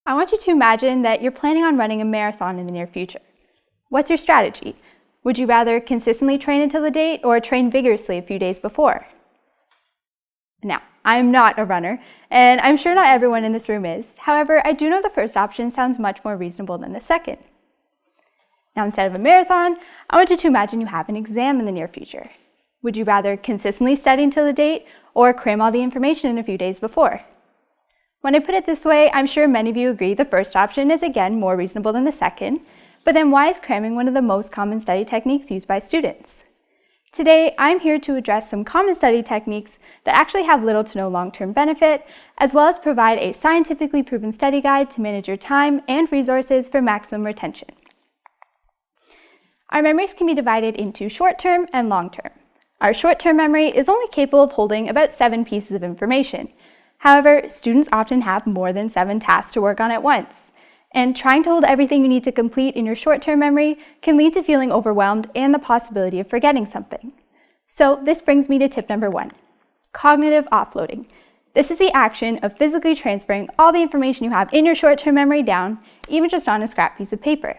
I want you to imagine that you're planning on running a marathon in the near future. What's your strategy? Would you rather consistently train until the date or train vigorously a few days before? Now, I'm not a runner, and I'm sure not everyone in this room is. However, I do know the first option sounds much more reasonable than the second. Now, instead of a marathon, I want you to imagine you have an exam in the near future. Would you rather consistently study until the date or cram all the information in a few days before? When I put it this way, I'm sure many of you agree the first option is again more reasonable than the second, but then why is cramming one of the most common study techniques used by students? Today, I'm here to address some common study techniques that actually have little to no long-term benefit, as well as provide a scientifically proven study guide to manage your time and resources for maximum retention. Our memories can be divided into short-term and long-term. Our short-term memory is only capable of holding about 7 pieces of information. However, students often have more than 7 tasks to work on at once, and trying to hold everything you need to complete in your short-term memory can lead to feeling overwhelmed and the possibility of forgetting something. So this brings me to tip number 1, cognitive offloading. This is the action of physically transferring all the information you have in your short-term memory down, even just on a scrap piece of paper.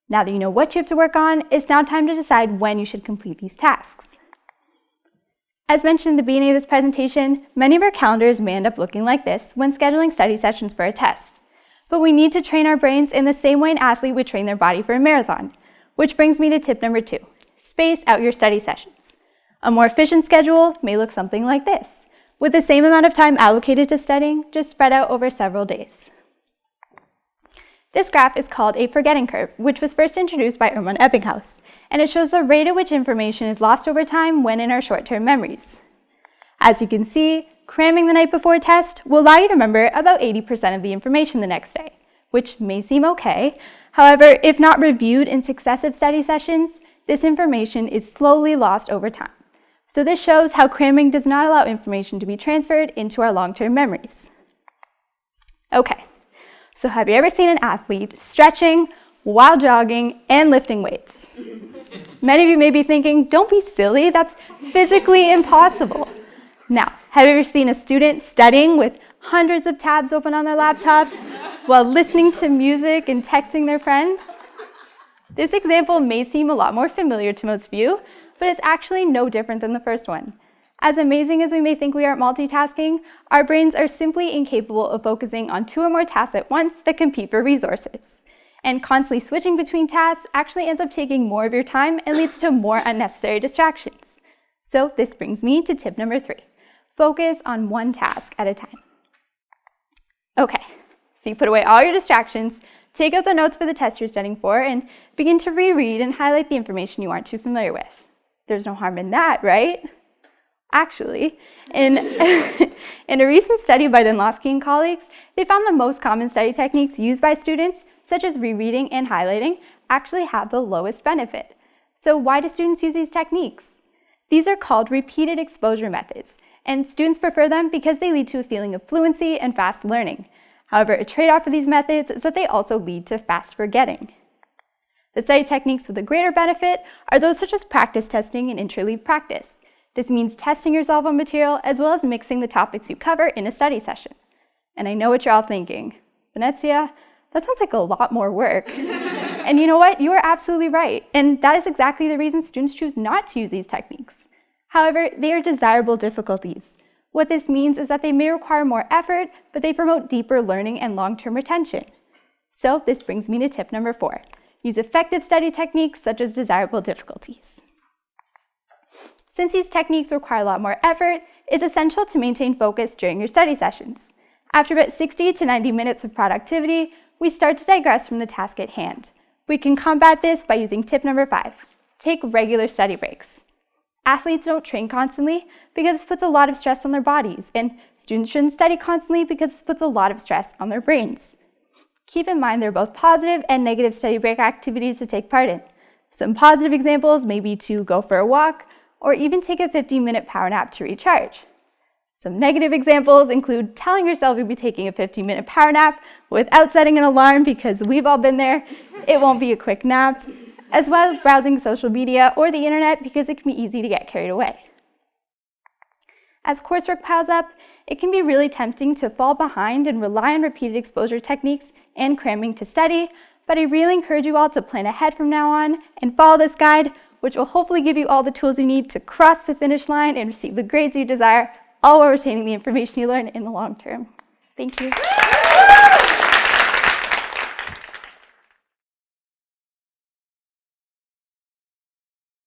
Now that you know what you have to work on, it's now time to decide when you should complete these tasks. As mentioned in the beginning of this presentation, many of our calendars may end up looking like this when scheduling study sessions for a test. But we need to train our brains in the same way an athlete would train their body for a marathon, which brings me to tip number 2, space out your study sessions. A more efficient schedule may look something like this, with the same amount of time allocated to studying, just spread out over several days. This graph is called a forgetting curve, which was first introduced by Erman Ebbinghaus, and it shows the rate at which information is lost over time when in our short-term memories. As you can see, cramming the night before a test will allow you to remember about 80% of the information the next day, which may seem okay. However, if not reviewed in successive study sessions, this information is slowly lost over time. So this shows how cramming does not allow information to be transferred into our long-term memories. Okay. So have you ever seen an athlete stretching while jogging and lifting weights? Many of you may be thinking, don't be silly, that's physically impossible. Now, have you ever seen a student studying with hundreds of tabs open on their laptops while listening to music and texting their friends? This example may seem a lot more familiar to most of you, but it's actually no different than the first one. As amazing as we may think we are at multitasking, our brains are simply incapable of focusing on 2 or more tasks at once that compete for resources. And constantly switching between tasks actually ends up taking more of your time and leads to more unnecessary distractions. So this brings me to tip number 3, focus on one task at a time. Okay, so you put away all your distractions, take out the notes for the test you're studying for, and begin to reread and highlight the information you aren't too familiar with. There's no harm in that, right? Actually, in a recent study by Dunlosky and colleagues, they found the most common study techniques used by students, such as rereading and highlighting, actually have the lowest benefit. So why do students use these techniques? These are called repeated exposure methods, and students prefer them because they lead to a feeling of fluency and fast learning. However, a trade-off of these methods is that they also lead to fast forgetting. The study techniques with a greater benefit are those such as practice testing and interleave practice. This means testing yourself on material as well as mixing the topics you cover in a study session. And I know what you're all thinking. Venezia, that sounds like a lot more work. And you know what? You are absolutely right. And that is exactly the reason students choose not to use these techniques. However, they are desirable difficulties. What this means is that they may require more effort, but they promote deeper learning and long-term retention. So this brings me to tip number 4. Use effective study techniques such as desirable difficulties. Since these techniques require a lot more effort, it's essential to maintain focus during your study sessions. After about 60 to 90 minutes of productivity, we start to digress from the task at hand. We can combat this by using tip number 5, take regular study breaks. Athletes don't train constantly because this puts a lot of stress on their bodies, and students shouldn't study constantly because this puts a lot of stress on their brains. Keep in mind there are both positive and negative study break activities to take part in. Some positive examples may be to go for a walk, or even take a 15-minute power nap to recharge. Some negative examples include telling yourself you'll be taking a 15-minute power nap without setting an alarm because we've all been there. It won't be a quick nap, as well as browsing social media or the internet because it can be easy to get carried away. As coursework piles up, it can be really tempting to fall behind and rely on repeated exposure techniques and cramming to study, but I really encourage you all to plan ahead from now on and follow this guide, which will hopefully give you all the tools you need to cross the finish line and receive the grades you desire, all while retaining the information you learn in the long term. Thank you.